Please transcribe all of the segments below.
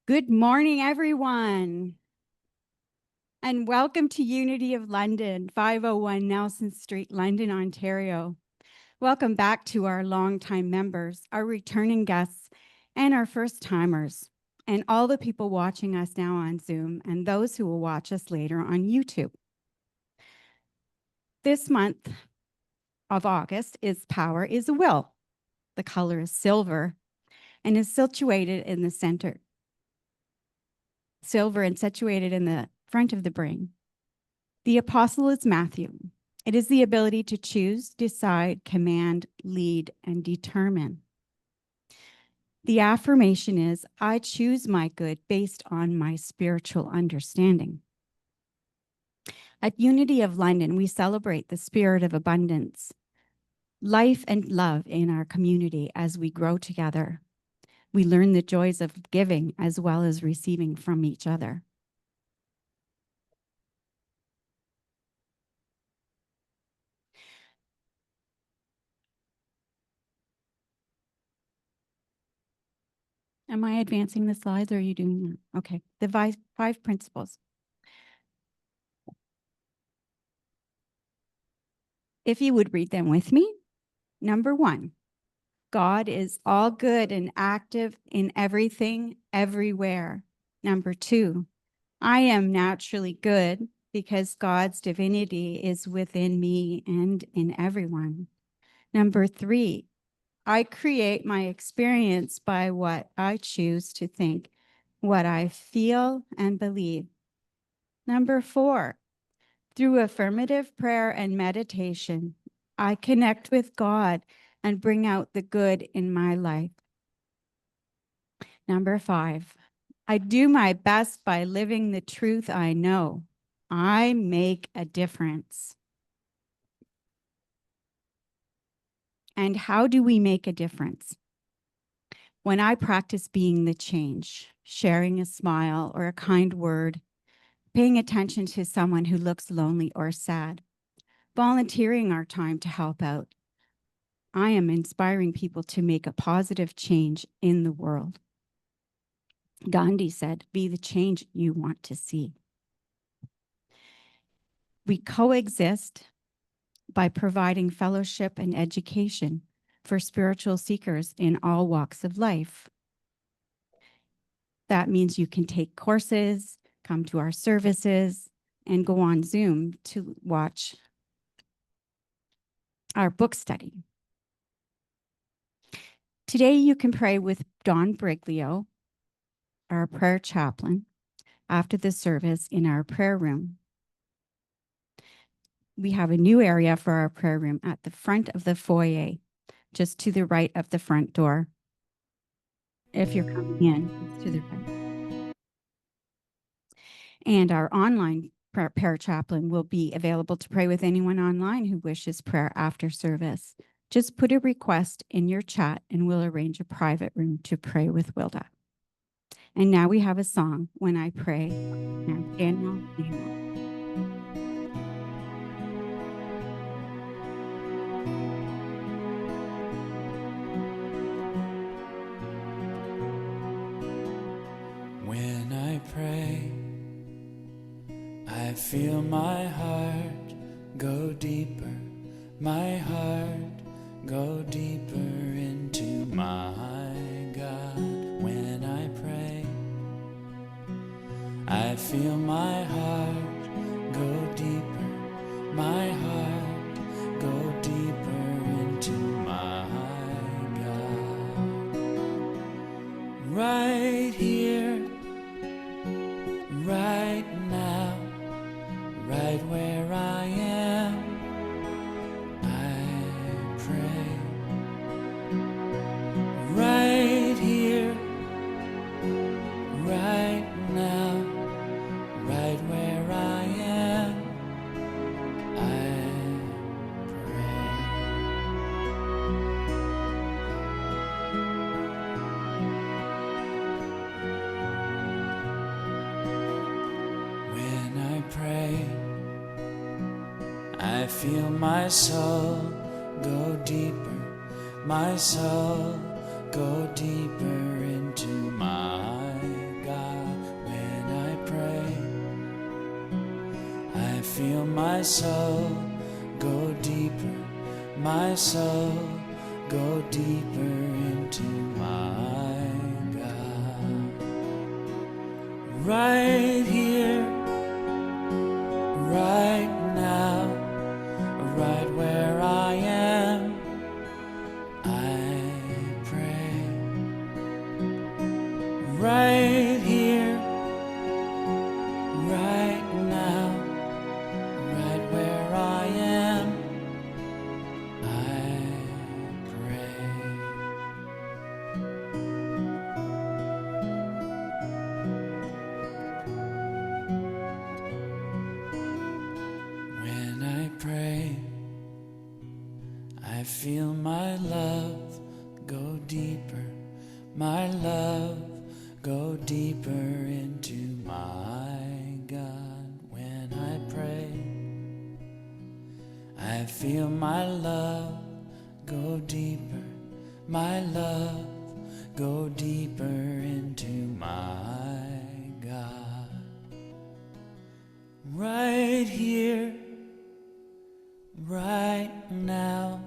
Good morning, everyone, and welcome to Unity of London, 501 Nelson Street, London, Ontario. Welcome back to our longtime members, our returning guests, and our first-timers, and all the people watching us now on Zoom, and those who will watch us later on YouTube. This month of August is Power is a Will. The color is silver and is situated in the center. Silver and situated in the front of the brain. The apostle is Matthew. It is the ability to choose, decide, command, lead, and determine. The affirmation is, I choose my good based on my spiritual understanding. At Unity of London, we celebrate the spirit of abundance, life and love in our community as we grow together. We learn the joys of giving as well as receiving from each other. Am I advancing the slides or are you doing that? Okay, the five principles. If you would read them with me. Number 1, God is all good and active in everything, everywhere. Number 2, I am naturally good because God's divinity is within me and in everyone. Number 3, I create my experience by what I choose to think, what I feel and believe. Number 4, through affirmative prayer and meditation, I connect with God and bring out the good in my life. Number 5, I do my best by living the truth I know. I make a difference. And how do we make a difference? When I practice being the change, sharing a smile or a kind word, paying attention to someone who looks lonely or sad, volunteering our time to help out, I am inspiring people to make a positive change in the world. Gandhi said, be the change you want to see. We coexist by providing fellowship and education for spiritual seekers in all walks of life. That means you can take courses, come to our services, and go on Zoom to watch our book study. Today, you can pray with Don Briglio, our prayer chaplain, after the service in our prayer room. We have a new area for our prayer room at the front of the foyer, just to the right of the front door. If you're coming in, it's to the right. And our online prayer chaplain will be available to pray with anyone online who wishes prayer after service. Just put a request in your chat and we'll arrange a private room to pray with Wilda. And now we have a song, When I Pray. Now, Daniel. When I pray, I feel my heart go deeper, my heart go deeper into my God. When I pray, I feel my heart go deeper, my heart go deeper into my God. Right here, right now, right where I am, I pray. Right here, right now, right where I am, I pray. When I pray, I feel my soul go deeper, my soul go deeper into my God. feel my soul go deeper, my soul go deeper into my God. Right here, right now, right where I am, I pray. Right here, right now, right where I am, I pray. When I pray, I feel my love go deeper, my love go deeper into my God. When I pray, I feel my love go deeper, my love go deeper into my God. Right here, right now,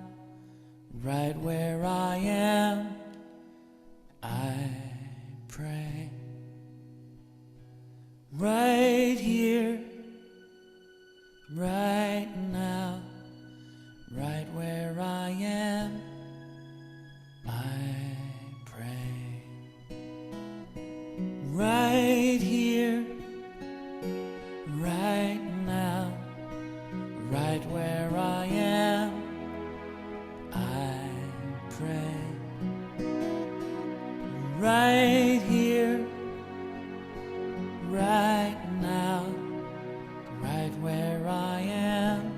right where I am, I pray. Right here, right now, right where I am, I pray. Right here, right now, right where I am, I pray. Right here, right now, right where I am,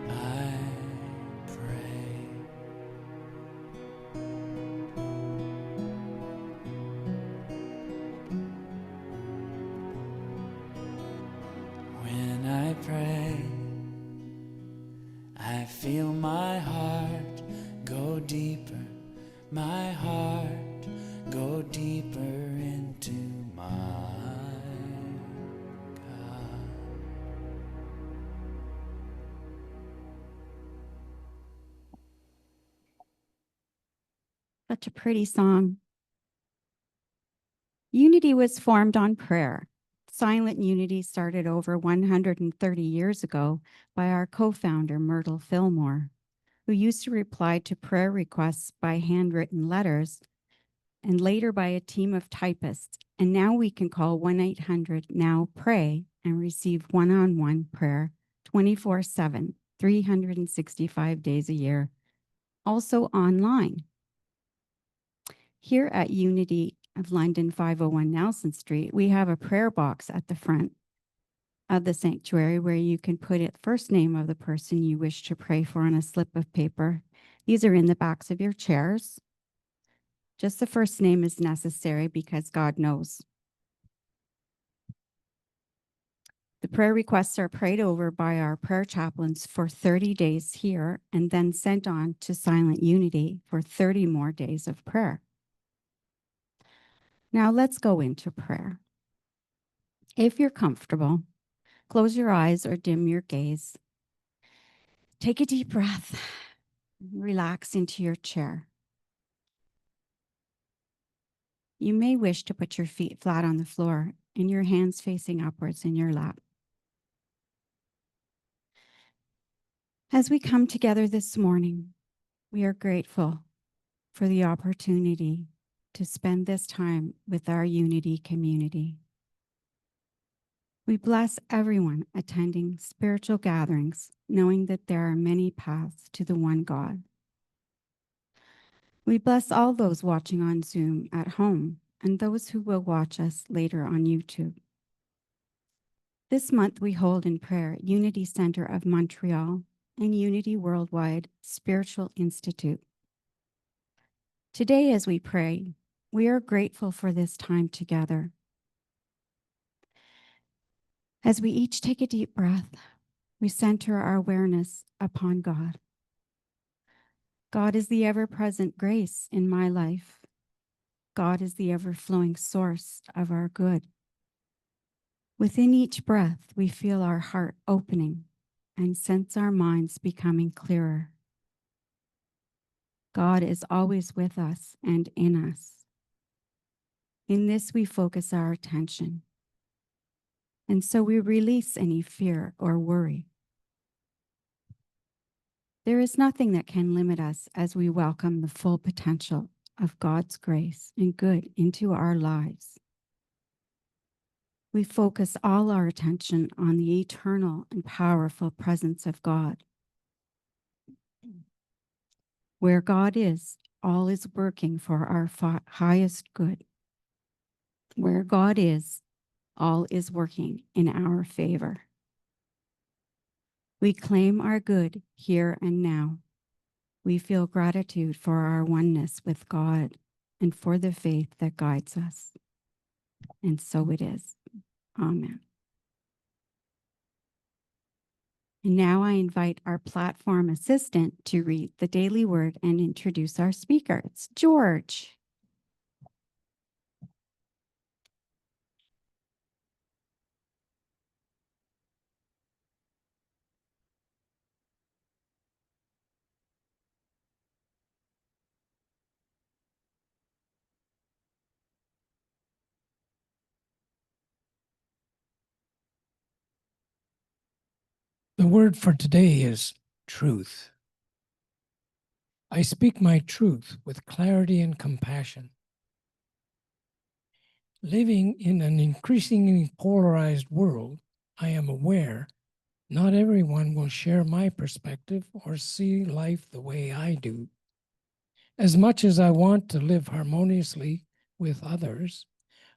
I pray. When I pray, I feel my heart go deeper, my heart go deeper into my God. Such a pretty song. Unity was formed on prayer. Silent Unity started over 130 years ago by our co-founder, Myrtle Fillmore, who used to reply to prayer requests by handwritten letters and later by a team of typists. And now we can call 1-800-NOW-PRAY and receive one-on-one prayer 24/7, 365 days a year, also online. Here at Unity of London, 501 Nelson Street, we have a prayer box at the front of the sanctuary where you can put it first name of the person you wish to pray for on a slip of paper. These are in the backs of your chairs. Just the first name is necessary because God knows. The prayer requests are prayed over by our prayer chaplains for 30 days here and then sent on to Silent Unity for 30 more days of prayer. Now let's go into prayer. If you're comfortable, close your eyes or dim your gaze. Take a deep breath. Relax into your chair. You may wish to put your feet flat on the floor and your hands facing upwards in your lap. As we come together this morning, we are grateful for the opportunity to spend this time with our Unity community. We bless everyone attending spiritual gatherings, knowing that there are many paths to the one God. We bless all those watching on Zoom at home and those who will watch us later on YouTube. This month we hold in prayer Unity Center of Montreal and Unity Worldwide Spiritual Institute. Today as we pray, we are grateful for this time together. As we each take a deep breath, we center our awareness upon God. God is the ever-present grace in my life. God is the ever-flowing source of our good. Within each breath, we feel our heart opening and sense our minds becoming clearer. God is always with us and in us. In this, we focus our attention. And so we release any fear or worry. There is nothing that can limit us as we welcome the full potential of God's grace and good into our lives. We focus all our attention on the eternal and powerful presence of God. Where God is, all is working for our highest good. Where God is, all is working in our favor. We claim our good here and now. We feel gratitude for our oneness with God and for the faith that guides us. And so it is. Amen. And now I invite our platform assistant to read the daily word and introduce our speaker. It's George. The word for today is truth. I speak my truth with clarity and compassion. Living in an increasingly polarized world, I am aware not everyone will share my perspective or see life the way I do. As much as I want to live harmoniously with others,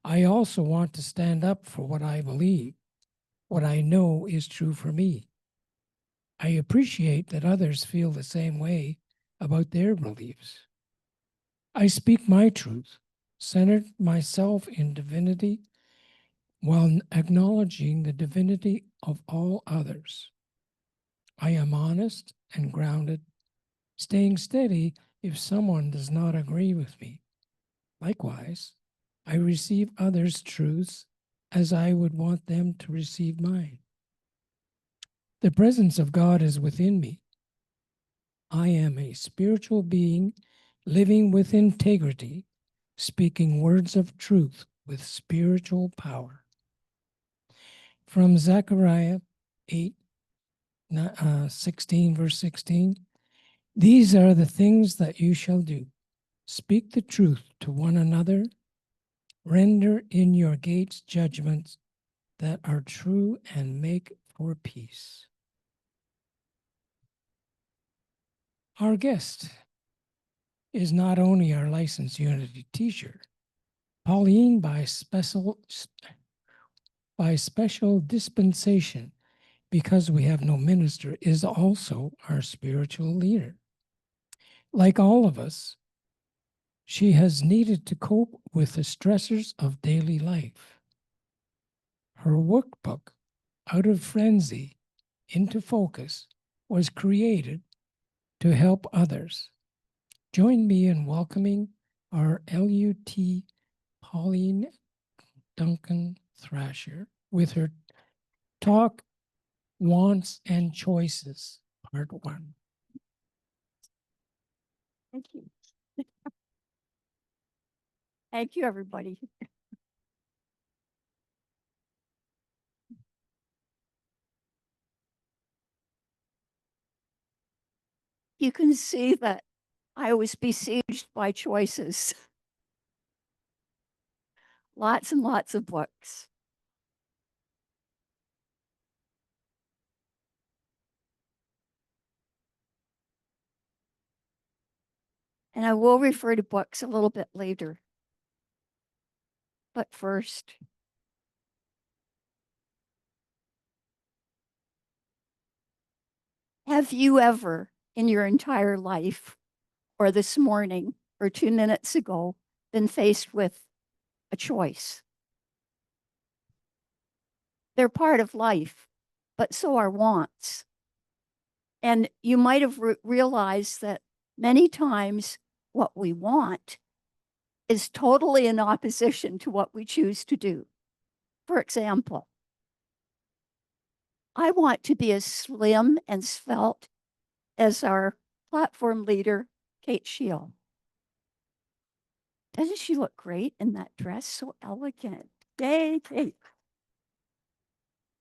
I also want to stand up for what I believe, what I know is true for me. I appreciate that others feel the same way about their beliefs. I speak my truth, centered myself in divinity while acknowledging the divinity of all others. I am honest and grounded, staying steady if someone does not agree with me. Likewise, I receive others' truths as I would want them to receive mine. The presence of God is within me. I am a spiritual being living with integrity, speaking words of truth with spiritual power. From Zechariah 8:16, verse 16, these are the things that you shall do. Speak the truth to one another. Render in your gates judgments that are true and make for peace. Our guest is not only our licensed Unity teacher, Pauline, by special dispensation, because we have no minister, is also our spiritual leader. Like all of us, she has needed to cope with the stressors of daily life. Her workbook, Out of Frenzy into Focus, was created to help others. Join me in welcoming our LUT Pauline Duncan Thrasher with her talk, Wants and Choices, Part 1. Thank you. Thank you, everybody. You can see that I was besieged by choices. Lots and lots of books. And I will refer to books a little bit later. But first, have you ever in your entire life, or this morning, or 2 minutes ago, been faced with a choice? They're part of life, but so are wants. And you might have realized that many times what we want is totally in opposition to what we choose to do. For example, I want to be as slim and svelte as our platform leader, Kate Shield. Doesn't she look great in that dress? So elegant. Yay, Kate.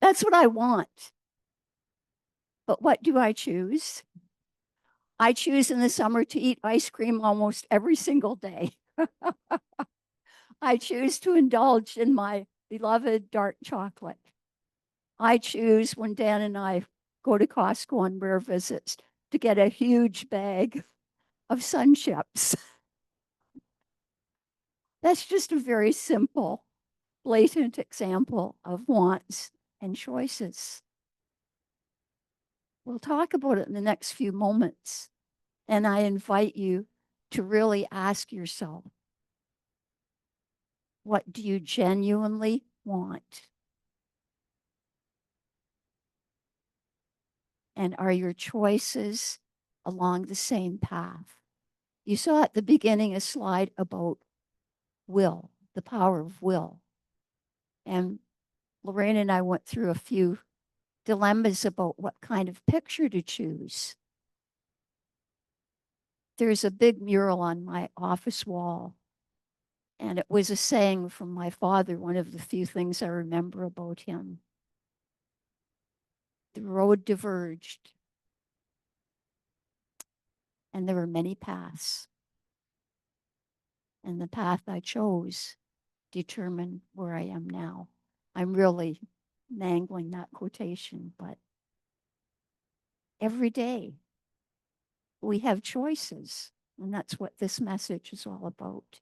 That's what I want. But what do I choose? I choose in the summer to eat ice cream almost every single day. I choose to indulge in my beloved dark chocolate. I choose when Dan and I go to Costco on rare visits to get a huge bag of Sun Chips. That's just a very simple, blatant example of wants and choices. We'll talk about it in the next few moments. And I invite you to really ask yourself, what do you genuinely want? And are your choices along the same path? You saw at the beginning a slide about will, the power of will. And Lorraine and I went through a few dilemmas about what kind of picture to choose. There's a big mural on my office wall, and it was a saying from my father, one of the few things I remember about him. The road diverged, and there were many paths. And the path I chose determined where I am now. I'm really mangling that quotation, but every day we have choices, and that's what this message is all about.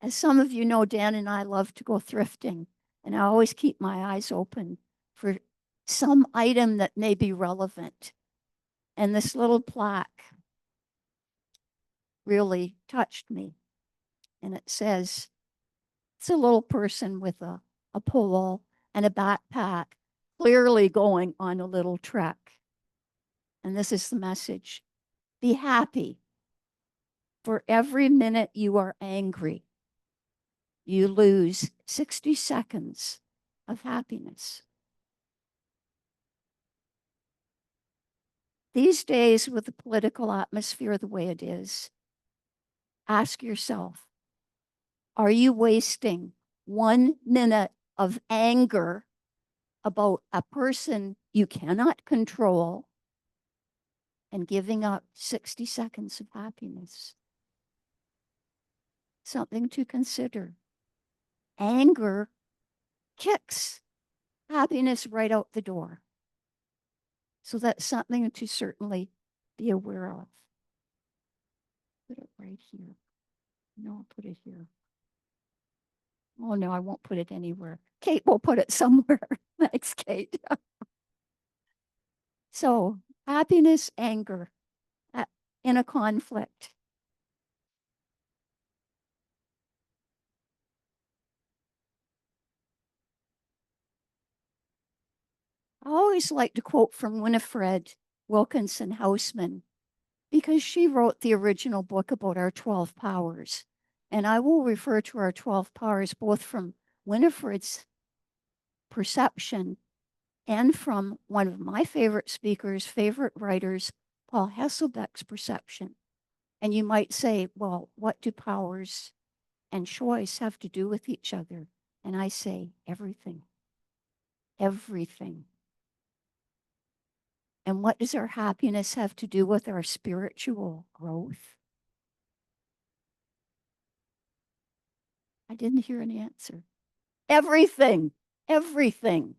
As some of you know, Dan and I love to go thrifting, and I always keep my eyes open for some item that may be relevant. And this little plaque really touched me. And it says, it's a little person with a pole and a backpack, clearly going on a little trek. And this is the message: be happy. For every minute you are angry, you lose 60 seconds of happiness. These days, with the political atmosphere the way it is, ask yourself, are you wasting 1 minute of anger about a person you cannot control and giving up 60 seconds of happiness? Something to consider. Anger kicks happiness right out the door. So that's something to certainly be aware of. Put it right here. No, I'll put it here. Oh, no, I won't put it anywhere. Kate will put it somewhere. Thanks, Kate. So happiness, anger in a conflict. I always like to quote from Winifred Wilkinson Hausman, because she wrote the original book about our 12 powers. And I will refer to our 12 powers both from Winifred's perception and from one of my favorite speakers, favorite writers, Paul Hesselbeck's perception. And you might say, well, what do powers and choice have to do with each other? And I say, everything. Everything. And what does our happiness have to do with our spiritual growth? I didn't hear an answer. Everything. Everything.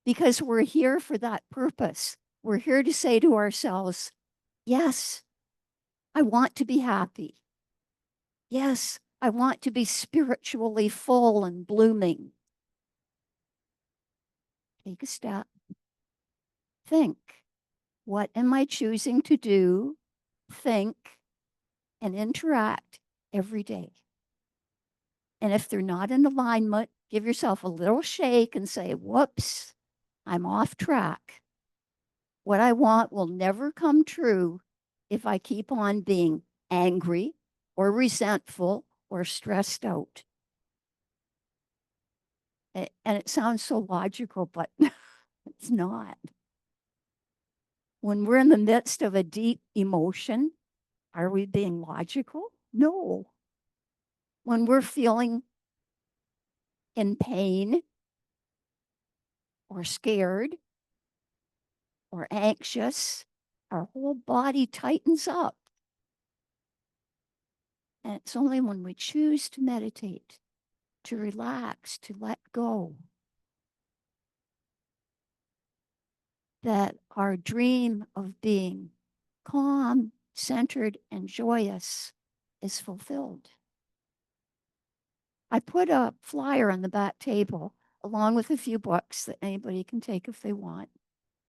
Because we're here for that purpose. We're here to say to ourselves, yes, I want to be happy. Yes, I want to be spiritually full and blooming. Take a step. Think, what am I choosing to do, think, and interact every day? And if they're not in alignment, give yourself a little shake and say, whoops, I'm off track. What I want will never come true if I keep on being angry or resentful or stressed out. And it sounds so logical, but it's not. When we're in the midst of a deep emotion, are we being logical? No. When we're feeling in pain or scared or anxious, our whole body tightens up. And it's only when we choose to meditate, to relax, to let go, that our dream of being calm, centered, and joyous is fulfilled. I put a flyer on the back table along with a few books that anybody can take if they want.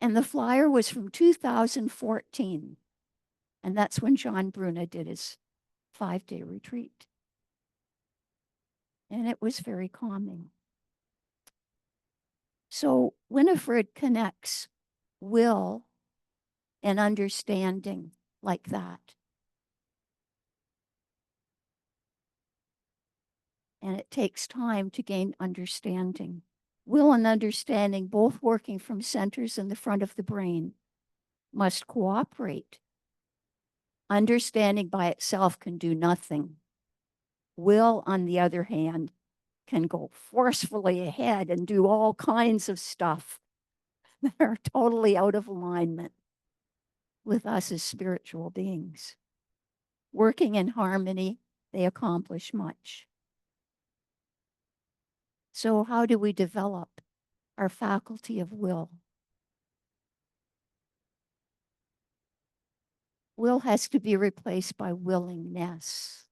And the flyer was from 2014. And that's when John Bruna did his 5-day retreat. And it was very calming. So Winifred connects will and understanding like that. And it takes time to gain understanding. Will and understanding, both working from centers in the front of the brain, must cooperate. Understanding by itself can do nothing. Will, on the other hand, can go forcefully ahead and do all kinds of stuff that are totally out of alignment with us as spiritual beings. Working in harmony, they accomplish much. So how do we develop our faculty of will? Will has to be replaced by willingness.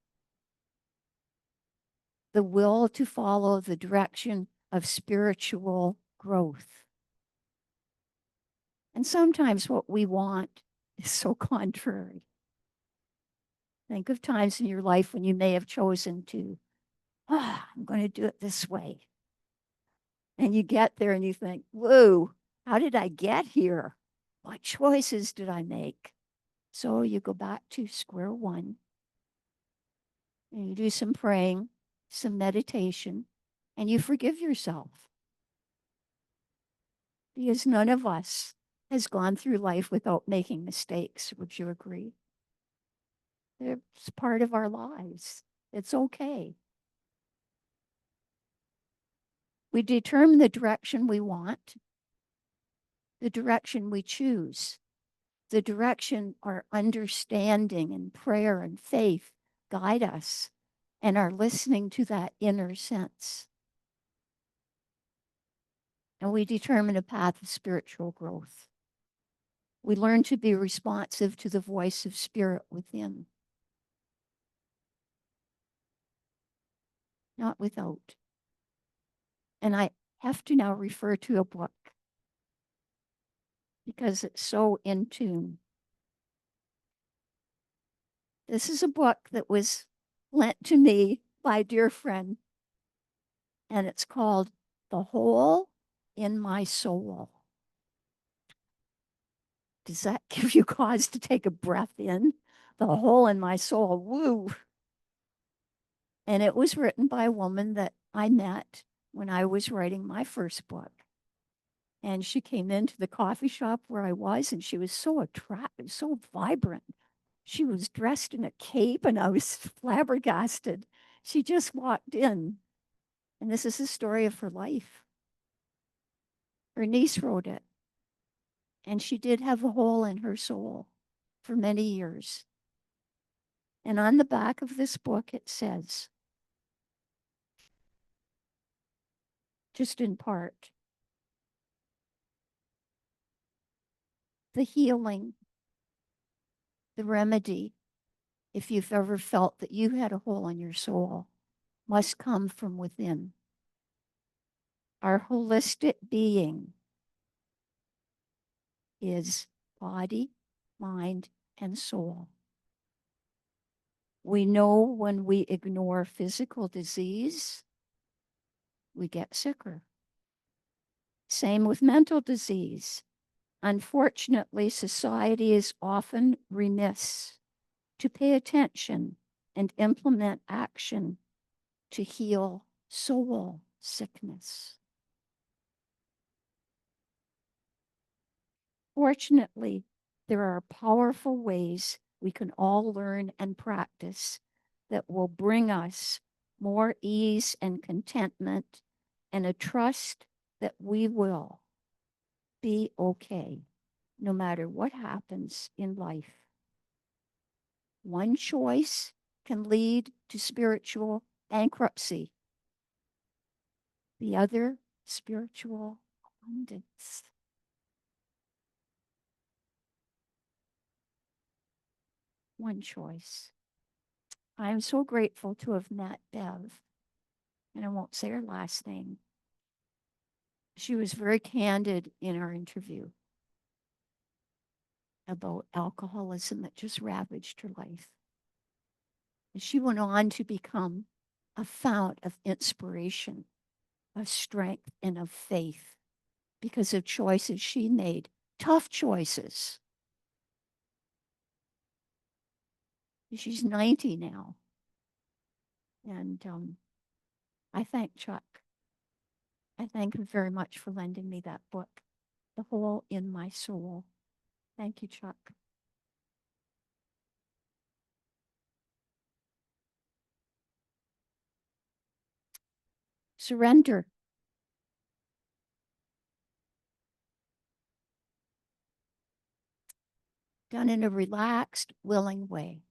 The will to follow the direction of spiritual growth. And sometimes what we want is so contrary. Think of times in your life when you may have chosen to, I'm going to do it this way. And you get there and you think, whoa, how did I get here? What choices did I make? So you go back to square one and you do some praying, some meditation, and you forgive yourself. Because none of us has gone through life without making mistakes. Would you agree? It's part of our lives. It's okay. We determine the direction we want, the direction we choose, the direction our understanding and prayer and faith guide us, and are listening to that inner sense. And we determine a path of spiritual growth. We learn to be responsive to the voice of spirit within, not without. And I have to now refer to a book because it's so in tune. This is a book that was lent to me by a dear friend, and it's called The Hole in My Soul. Does that give you cause to take a breath in? The hole in my soul, woo. And it was written by a woman that I met when I was writing my first book. And she came into the coffee shop where I was, and she was so attractive, so vibrant. She was dressed in a cape, and I was flabbergasted. She just walked in, and this is the story of her life. Her niece wrote it, and she did have a hole in her soul for many years. And on the back of this book, it says, just in part, the healing, the remedy, if you've ever felt that you had a hole in your soul, must come from within. Our holistic being is body, mind, and soul. We know when we ignore physical disease, we get sicker. Same with mental disease. Unfortunately, society is often remiss to pay attention and implement action to heal soul sickness. Fortunately, there are powerful ways we can all learn and practice that will bring us more ease and contentment and a trust that we will be okay no matter what happens in life. One choice can lead to spiritual bankruptcy, the other, spiritual abundance. One choice. I am so grateful to have met Bev, and I won't say her last name. She was very candid in our interview about alcoholism that just ravaged her life. And she went on to become a fount of inspiration, of strength, and of faith because of choices she made, tough choices. She's 90 now. And I thank Chuck. I thank him very much for lending me that book, The Hole in My Soul. Thank you, Chuck. Surrender. Done in a relaxed, willing way.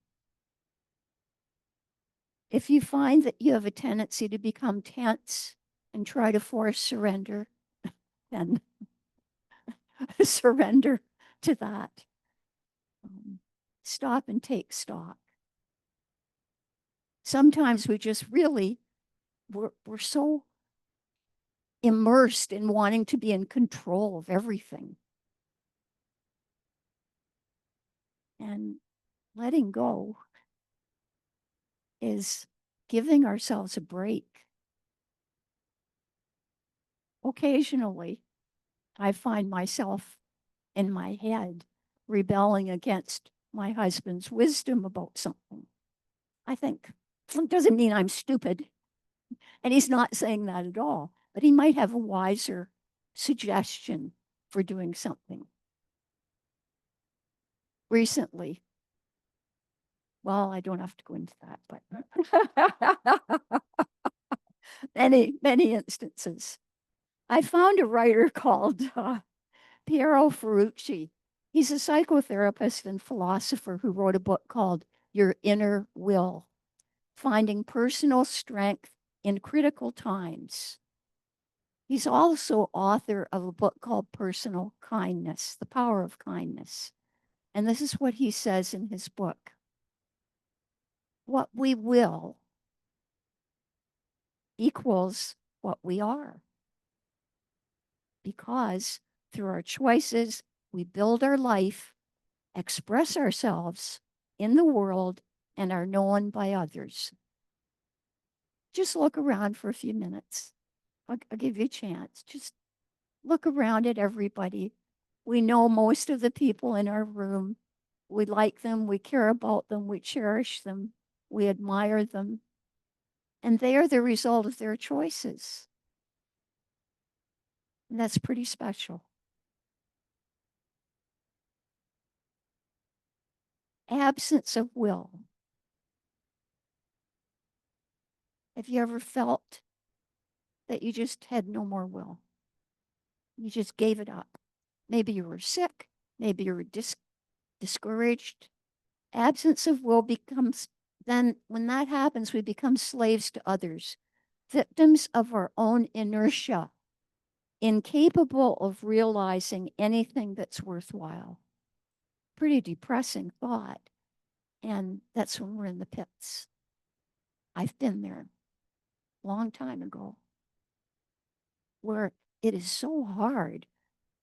If you find that you have a tendency to become tense and try to force surrender, then surrender to that. Stop and take stock. Sometimes we just really, we're so immersed in wanting to be in control of everything. And letting go is giving ourselves a break. Occasionally, I find myself in my head rebelling against my husband's wisdom about something. I think it doesn't mean I'm stupid. And he's not saying that at all, but he might have a wiser suggestion for doing something. Recently, well, I don't have to go into that, but many instances. I found a writer called Piero Ferrucci. He's a psychotherapist and philosopher who wrote a book called Your Inner Will, Finding Personal Strength in Critical Times. He's also author of a book called Personal Kindness, The Power of Kindness. And this is what he says in his book. What we will equals what we are. Because through our choices, we build our life, express ourselves in the world, and are known by others. Just look around for a few minutes. I'll give you a chance. Just look around at everybody. We know most of the people in our room. We like them, we care about them, we cherish them, we admire them. And they are the result of their choices. And that's pretty special. Absence of will. Have you ever felt that you just had no more will? You just gave it up. Maybe you were sick. Maybe you were discouraged. Absence of will becomes, then when that happens, we become slaves to others, victims of our own inertia, incapable of realizing anything that's worthwhile. Pretty depressing thought. And that's when we're in the pits. I've been there a long time ago, where it is so hard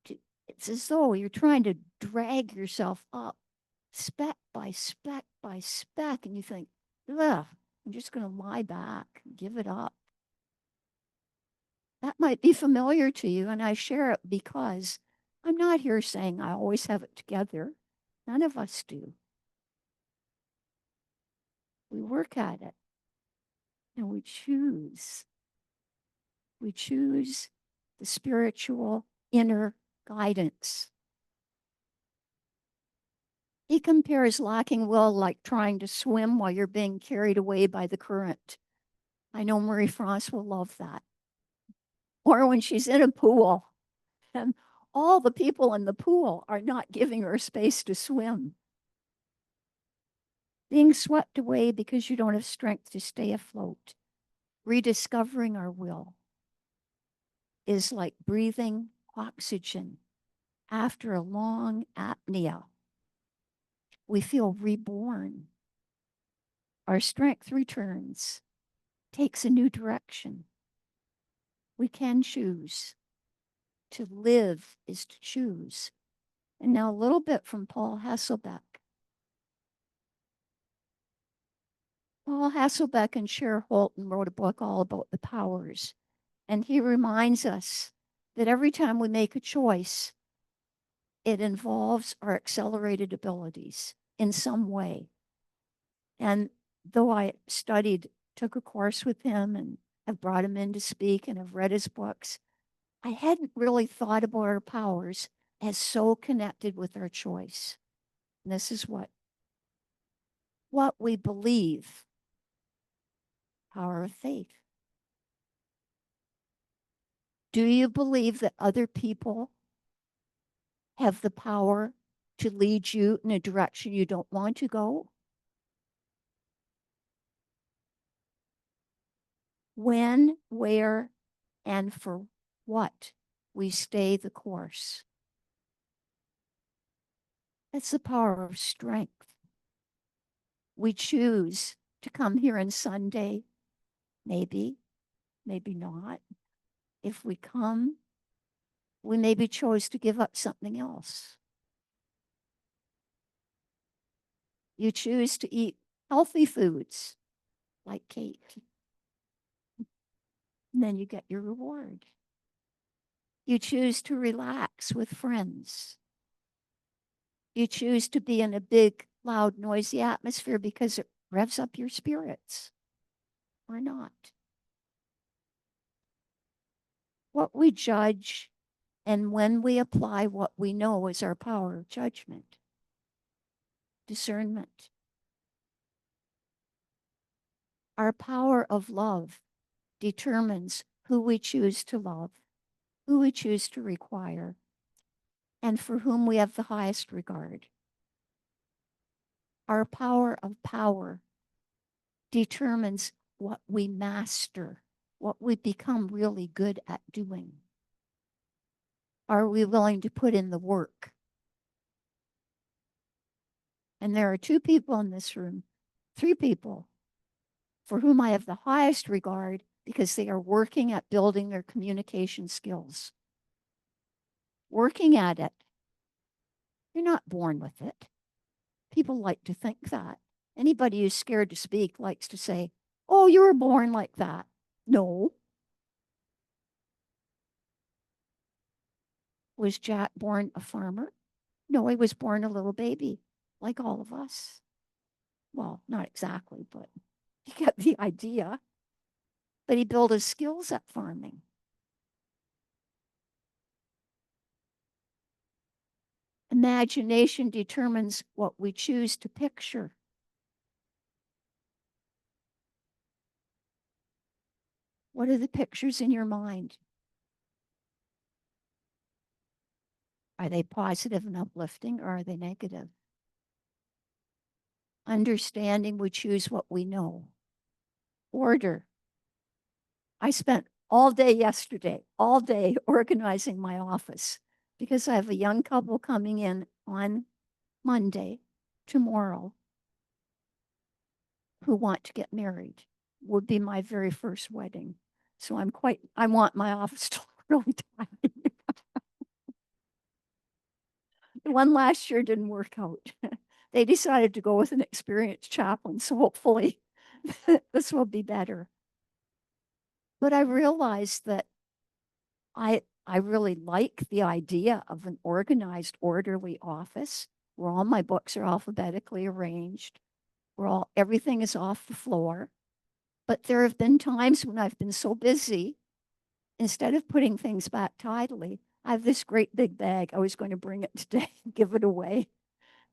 to, it's as though you're trying to drag yourself up speck by speck by speck, and you think, ugh, I'm just going to lie back and give it up. That might be familiar to you, and I share it because I'm not here saying I always have it together. None of us do. We work at it, and we choose. We choose the spiritual inner guidance. He compares lacking will like trying to swim while you're being carried away by the current. I know Marie France will love that. Or when she's in a pool and all the people in the pool are not giving her space to swim. Being swept away because you don't have strength to stay afloat. Rediscovering our will is like breathing oxygen after a long apnea. We feel reborn. Our strength returns, takes a new direction. We can choose. To live is to choose. And now a little bit from Paul Hasselbeck. Paul Hasselbeck and Cher Holton wrote a book all about the powers. And he reminds us that every time we make a choice, it involves our accelerated abilities in some way. And though I took a course with him and have brought him in to speak and have read his books, I hadn't really thought about our powers as so connected with our choice. And this is what we believe. Power of faith. Do you believe that other people have the power to lead you in a direction you don't want to go? When, where, and for what we stay the course. That's the power of strength. We choose to come here on Sunday, maybe not. If we come, we maybe chose to give up something else. You choose to eat healthy foods like cake. And then you get your reward. You choose to relax with friends. You choose to be in a big, loud, noisy atmosphere because it revs up your spirits or not. What we judge and when we apply what we know is our power of judgment, discernment. Our power of love determines who we choose to love, who we choose to require, and for whom we have the highest regard. Our power of power determines what we master, what we become really good at doing. Are we willing to put in the work? And there are 2 people in this room, 3 people, for whom I have the highest regard because they are working at building their communication skills. Working at it. You're not born with it. People like to think that. Anybody who's scared to speak likes to say, oh, you were born like that. No. Was Jack born a farmer? No, he was born a little baby, like all of us. Well, not exactly, but you get the idea. But he built his skills at farming. Imagination determines what we choose to picture. What are the pictures in your mind? Are they positive and uplifting or are they negative? Understanding, we choose what we know. Order. I spent all day yesterday, all day organizing my office because I have a young couple coming in on Monday, tomorrow, who want to get married. Would be my very first wedding. So I want my office to look really tidy. The one last year didn't work out. They decided to go with an experienced chaplain. So hopefully this will be better. But I realized that I really like the idea of an organized, orderly office where all my books are alphabetically arranged, where everything is off the floor. But there have been times when I've been so busy, instead of putting things back tidily, I have this great big bag. I was going to bring it today and give it away.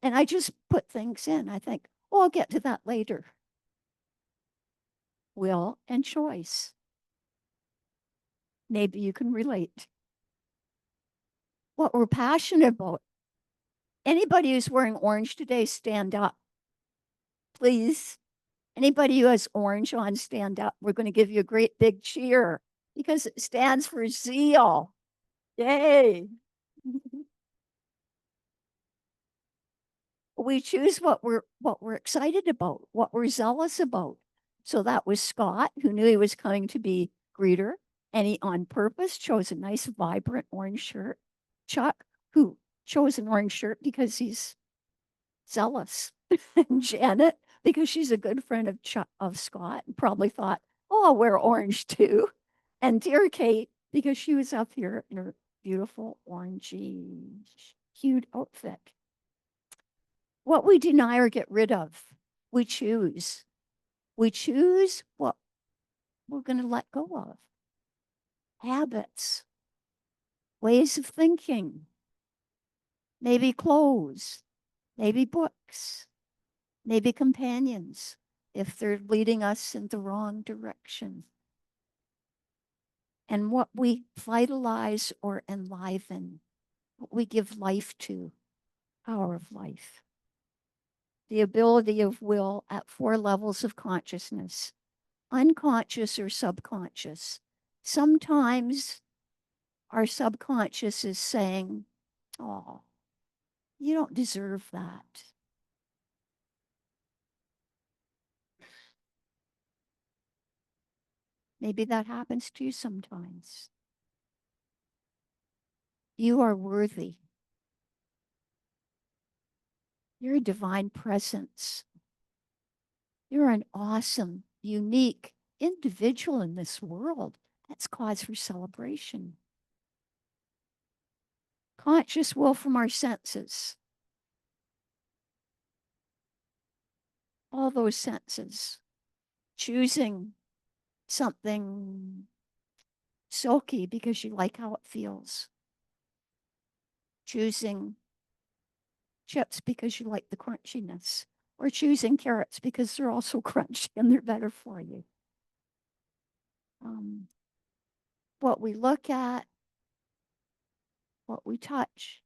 And I just put things in. I think, oh, I'll get to that later. Will and choice. Maybe you can relate. What we're passionate about. Anybody who's wearing orange today, stand up. Please. Anybody who has orange on, stand up. We're going to give you a great big cheer because it stands for zeal. Yay. We choose what we're excited about, what we're zealous about. So that was Scott, who knew he was coming to be greeter, and he on purpose chose a nice vibrant orange shirt. Chuck, who chose an orange shirt because he's zealous. And Janet, because she's a good friend of Scott, and probably thought, oh, I'll wear orange too. And dear Kate, because she was up here in her beautiful orangey hued outfit. What we deny or get rid of, we choose. We choose what we're going to let go of. Habits, ways of thinking, maybe clothes, maybe books, maybe companions, if they're leading us in the wrong direction. And what we vitalize or enliven, what we give life to, power of life. The ability of will at 4 levels of consciousness, unconscious or subconscious. Sometimes our subconscious is saying, oh, you don't deserve that. Maybe that happens to you sometimes. You are worthy. You're a divine presence. You're an awesome, unique individual in this world. That's cause for celebration. Conscious will from our senses. All those senses. Choosing something silky because you like how it feels. Choosing chips because you like the crunchiness. Or choosing carrots because they're also crunchy and they're better for you. What we look at, what we touch,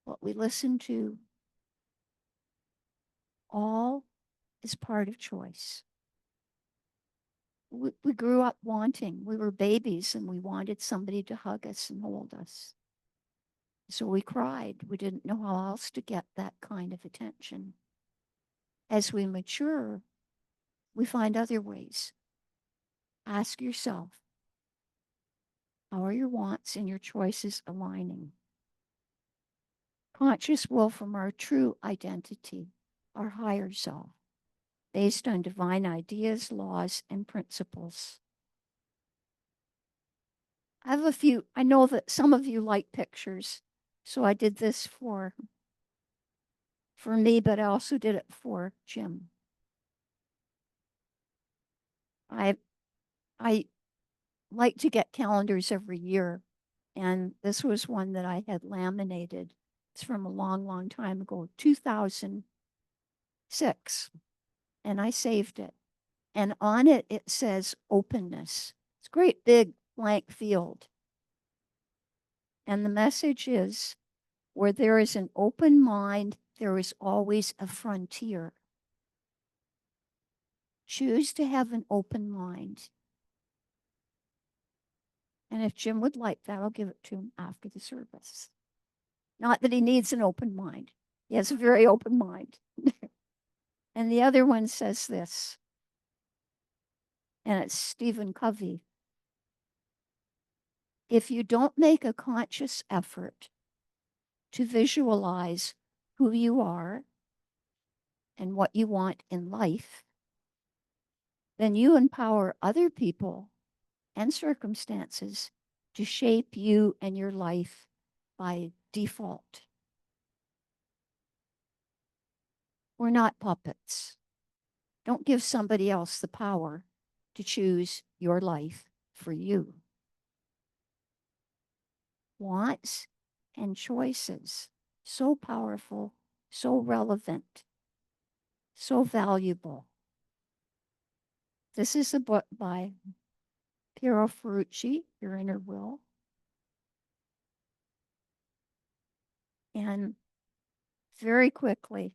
what we listen to, all is part of choice. We grew up wanting. We were babies and we wanted somebody to hug us and hold us. So we cried. We didn't know how else to get that kind of attention. As we mature, we find other ways. Ask yourself, how are your wants and your choices aligning? Conscious will from our true identity, our higher self, based on divine ideas, laws, and principles. I have a few, I know that some of you like pictures, so I did this for me, but I also did it for Jim. I like to get calendars every year, and this was one that I had laminated. It's from a long, long time ago, 2006, and I saved it. And on it, it says openness. It's a great big blank field. And the message is, where there is an open mind, there is always a frontier. Choose to have an open mind. And if Jim would like that, I'll give it to him after the service. Not that he needs an open mind. He has a very open mind. And the other one says this, and it's Stephen Covey. If you don't make a conscious effort to visualize who you are and what you want in life, then you empower other people and circumstances to shape you and your life by default. We're not puppets. Don't give somebody else the power to choose your life for you. Wants and choices, so powerful, so relevant, so valuable. This is a book by Piero Ferrucci, Your Inner Will. And very quickly,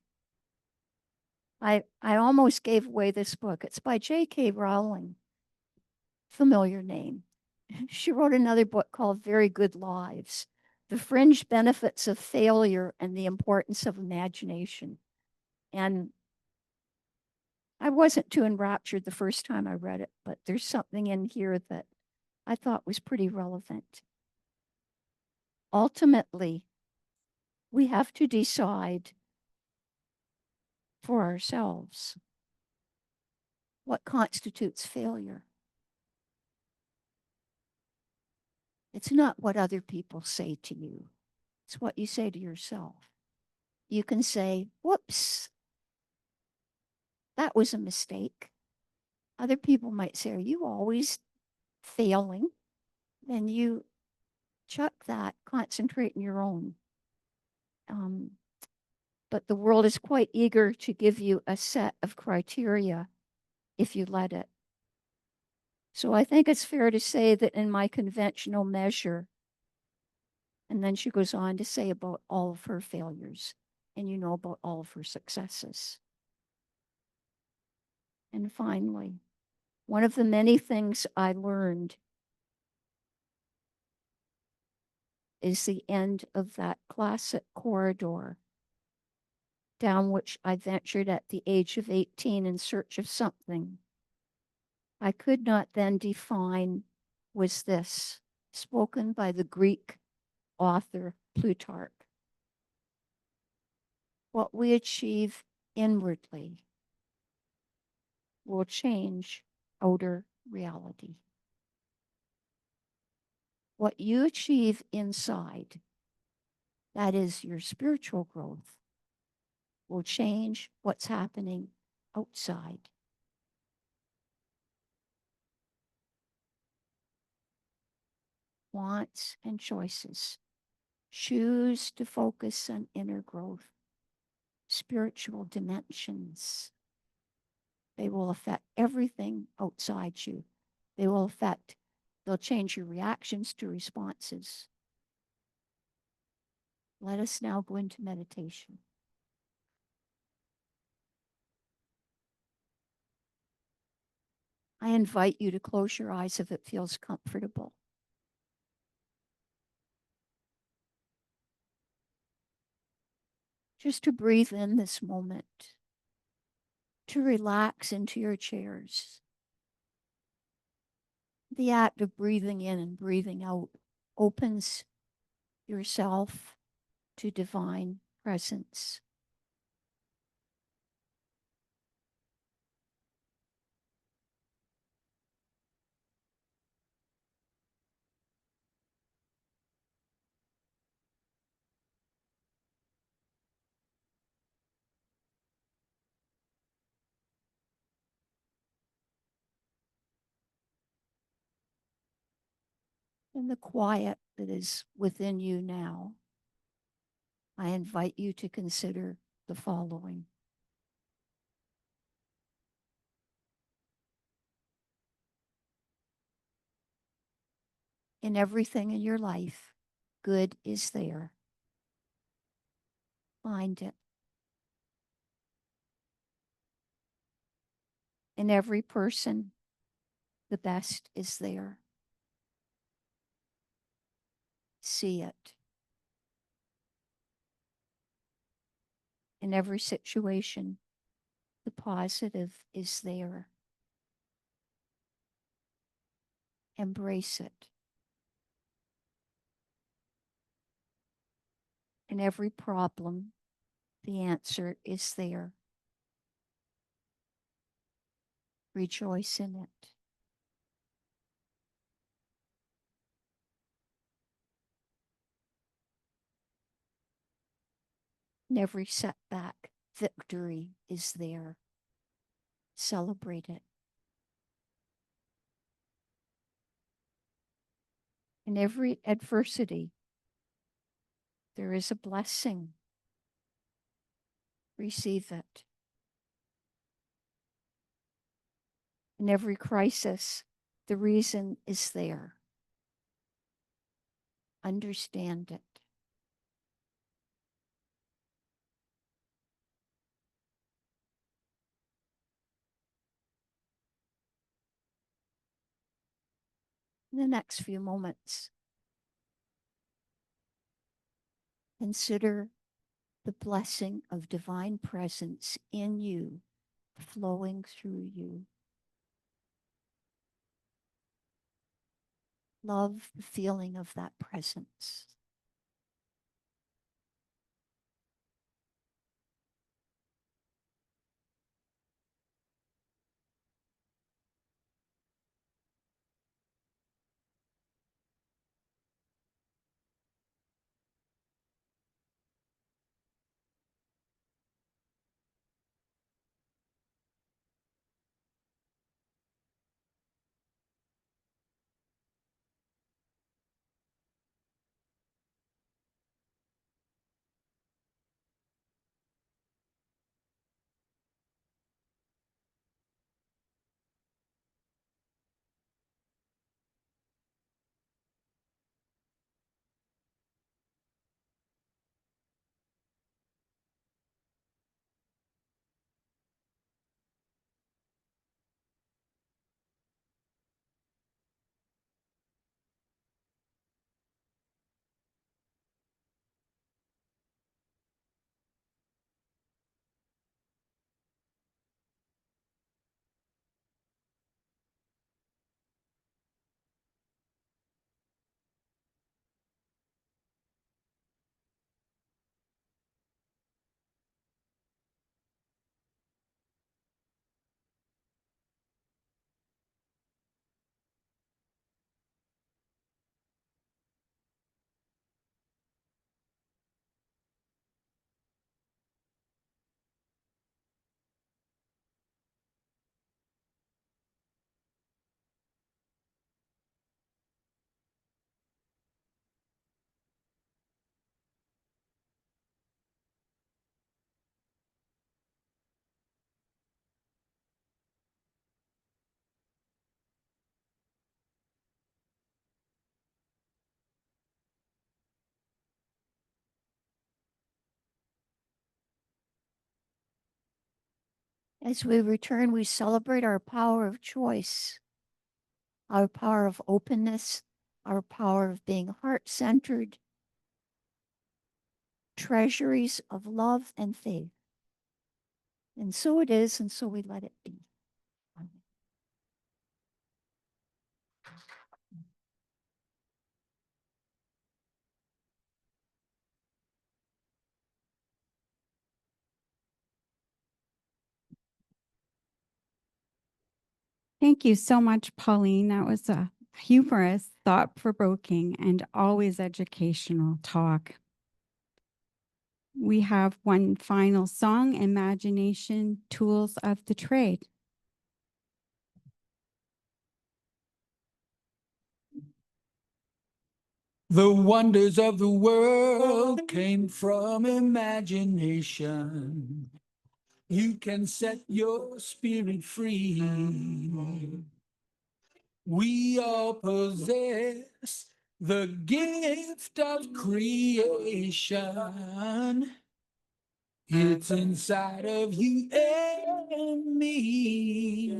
I almost gave away this book. It's by J.K. Rowling, familiar name. She wrote another book called Very Good Lives, The Fringe Benefits of Failure and the Importance of Imagination. And I wasn't too enraptured the first time I read it, but there's something in here that I thought was pretty relevant. Ultimately, we have to decide for ourselves what constitutes failure. It's not what other people say to you. It's what you say to yourself. You can say, whoops, that was a mistake. Other people might say, are you always failing? Then you chuck that, concentrate on your own. But the world is quite eager to give you a set of criteria if you let it. So I think it's fair to say that in my conventional measure, and then she goes on to say about all of her failures, and you know about all of her successes. And finally, one of the many things I learned is the end of that classic corridor down which I ventured at the age of 18 in search of something I could not then define was this, spoken by the Greek author Plutarch. What we achieve inwardly will change outer reality. What you achieve inside, that is your spiritual growth, will change what's happening outside. Wants and choices. Choose to focus on inner growth, spiritual dimensions. They will affect everything outside you. They'll change your reactions to responses. Let us now go into meditation. I invite you to close your eyes if it feels comfortable. Just to breathe in this moment, to relax into your chairs. The act of breathing in and breathing out opens yourself to divine presence. In the quiet that is within you now, I invite you to consider the following. In everything in your life, good is there. Find it. In every person, the best is there. See it. In every situation, the positive is there. Embrace it. In every problem, the answer is there. Rejoice in it. In every setback, victory is there. Celebrate it. In every adversity, there is a blessing. Receive it. In every crisis, the reason is there. Understand it. In the next few moments, consider the blessing of divine presence in you, flowing through you. Love the feeling of that presence. As we return, we celebrate our power of choice, our power of openness, our power of being heart-centered, treasuries of love and faith. And so it is, and so we let it be. Amen. Thank you so much, Pauline. That was a humorous, thought-provoking, and always educational talk. We have one final song, Imagination Tools of the Trade. The wonders of the world came from imagination. You can set your spirit free. We all possess the gift of creation. It's inside of you and me.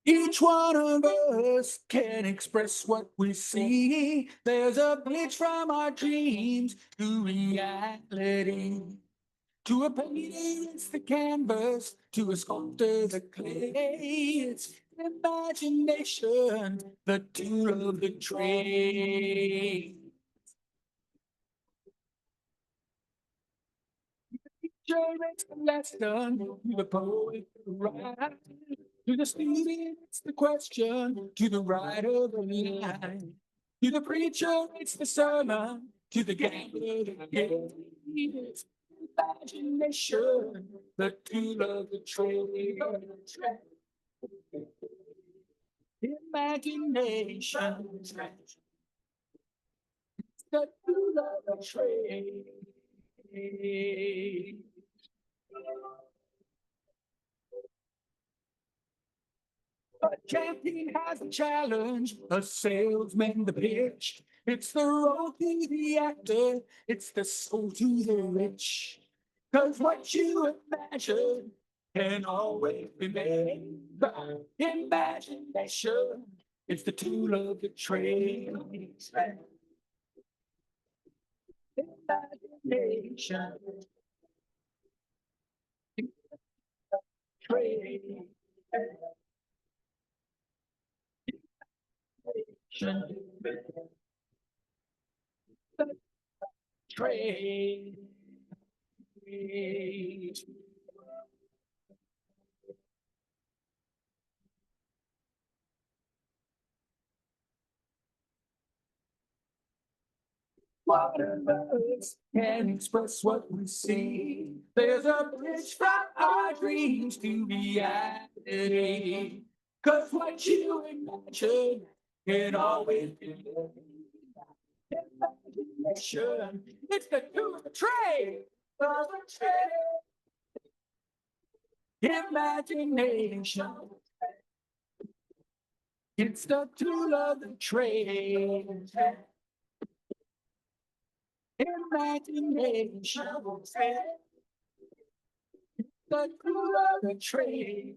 Each one of us can express what we see. There's a bridge from our dreams to reality. To a painter, it's the canvas. To a sculptor, the clay. It's imagination, the tool of the trade. Sure, it's the lesson. To the poet, the writer. To the student, it's the question. To the writer, the line. To the preacher, it's the sermon. To the gambler, the game. It's imagination, the tool of the trade. Imagination. The tool of the trade. A champion has a challenge, a salesman the pitch. It's the role to the actor, it's the soul to the rich. Cause what you imagine can always be made by imagination. It's the tool of the trade. Imagination. Trade. Trade. Waterworks can express what we see. There's a bridge from our dreams to reality. Cause what you imagine can always be imagination. It's the tool of the trade. Of the trade. Imagination. It's the tool of the trade. Imagination. The tool of the trade.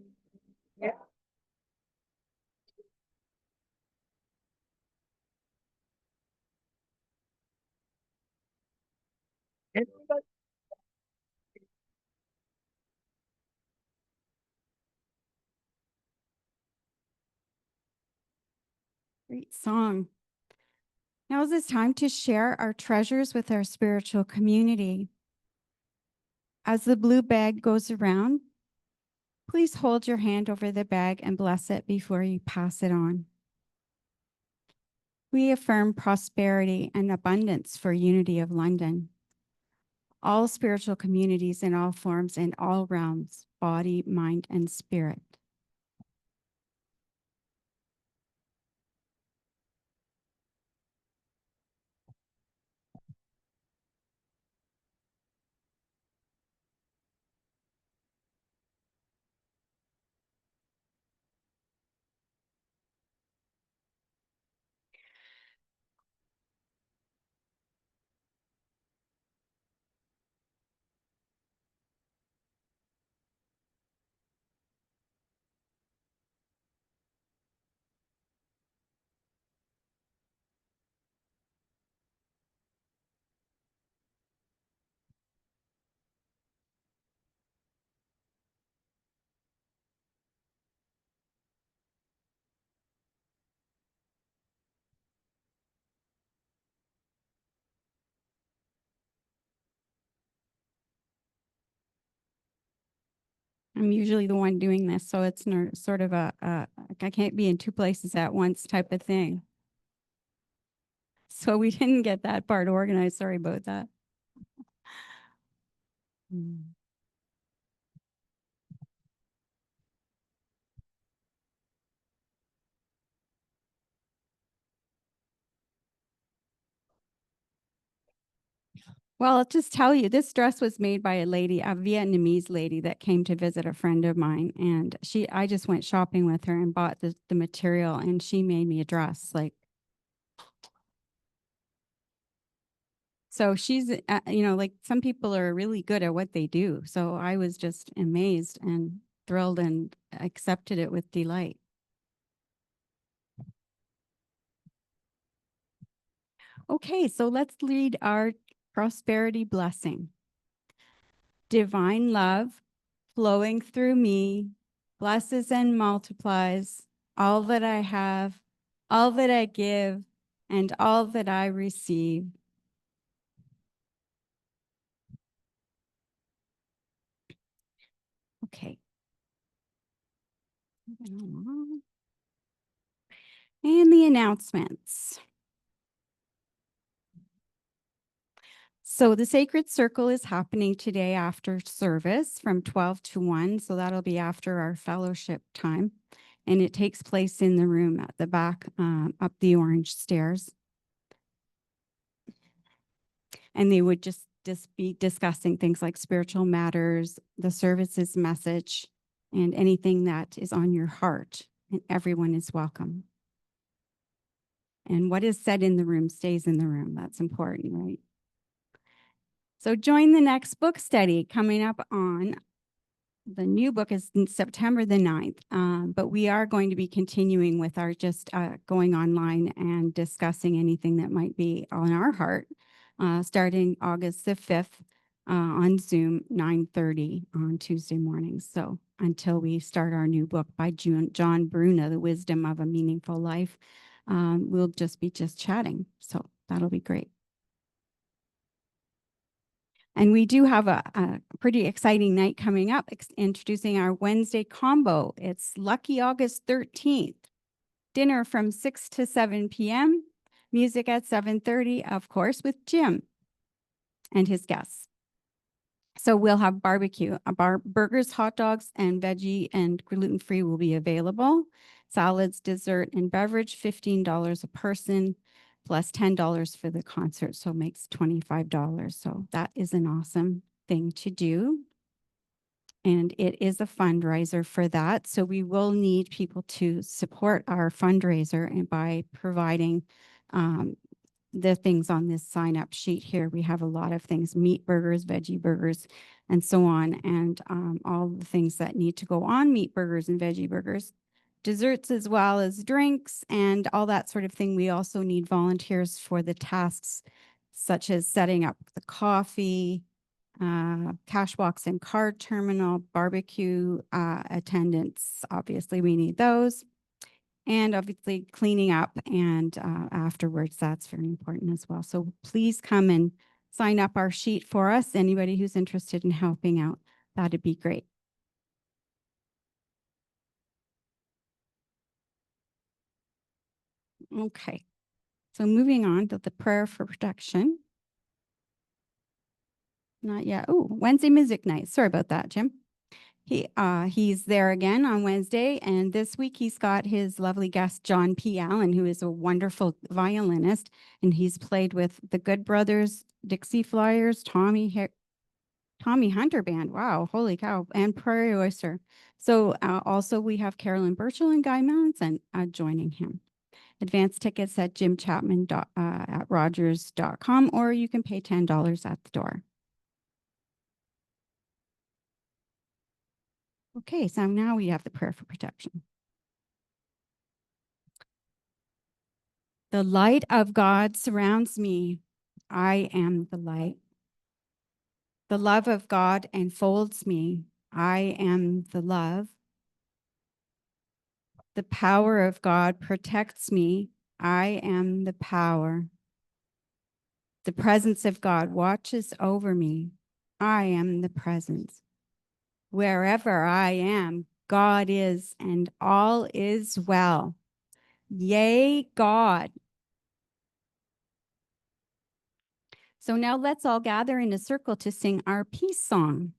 Great song. Now is this time to share our treasures with our spiritual community. As the blue bag goes around, please hold your hand over the bag and bless it before you pass it on. We affirm prosperity and abundance for Unity of London. All spiritual communities in all forms and all realms, body, mind, and spirit. I'm usually the one doing this, so it's sort of I can't be in two places at once type of thing. So we didn't get that part organized. Sorry about that. Well, I'll just tell you, this dress was made by a lady, a Vietnamese lady that came to visit a friend of mine. And I just went shopping with her and bought the material, and she made me a dress. So she's, like some people are really good at what they do. So I was just amazed and thrilled and accepted it with delight. Okay, so let's lead our prosperity blessing. Divine love flowing through me, blesses and multiplies all that I have, all that I give, and all that I receive. Okay. And the announcements. So the Sacred Circle is happening today after service from 12 to 1. So that'll be after our fellowship time. and it takes place in the room at the back, up the orange stairs. And they would just be discussing things like spiritual matters, the service's message, and anything that is on your heart. And everyone is welcome. And what is said in the room stays in the room. That's important, right? So join the next book study coming up on, the new book is in September the 9th, but we are going to be continuing with our just going online and discussing anything that might be on our heart, starting August the 5th on Zoom, 9:30 on Tuesday mornings. So until we start our new book by John Bruna, The Wisdom of a Meaningful Life, we'll just be chatting. So that'll be great. And we do have a pretty exciting night coming up, introducing our Wednesday combo. It's lucky August 13th. Dinner from 6 to 7 p.m. Music at 7:30, of course, with Jim and his guests. So we'll have barbecue. Burgers, hot dogs, and veggie and gluten-free will be available. Salads, dessert, and beverage, $15 a person, plus $10 for the concert. So it makes $25. So that is an awesome thing to do. And it is a fundraiser for that. So we will need people to support our fundraiser and by providing the things on this sign up sheet here. We have a lot of things, meat burgers, veggie burgers, and so on. And all the things that need to go on meat burgers and veggie burgers, desserts as well as drinks and all that sort of thing. We also need volunteers for the tasks such as setting up the coffee, cash box and card terminal, barbecue attendants. Obviously, we need those. And obviously cleaning up and afterwards, that's very important as well. So please come and sign up our sheet for us. Anybody who's interested in helping out, that'd be great. Okay, so moving on to the prayer for protection. Not yet. Oh, Wednesday music night. Sorry about that, Jim. He's there again on Wednesday, and this week he's got his lovely guest, John P. Allen, who is a wonderful violinist, and he's played with the Good Brothers, Dixie Flyers, Tommy Hunter Band. Wow, holy cow, and Prairie Oyster. So also we have Carolyn Burchell and Guy Mallinson joining him. Advance tickets at at rogers.com, or you can pay $10 at the door. Okay, so now we have the prayer for protection. The light of God surrounds me. I am the light. The love of God enfolds me. I am the love. The power of God protects me. I am the power. The presence of God watches over me. I am the presence. Wherever I am, God is, and all is well. Yea, God. So now let's all gather in a circle to sing our peace song.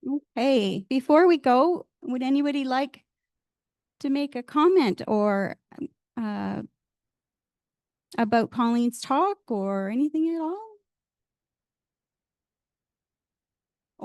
Okay, before we go, would anybody like to make a comment or about Colleen's talk or anything at all?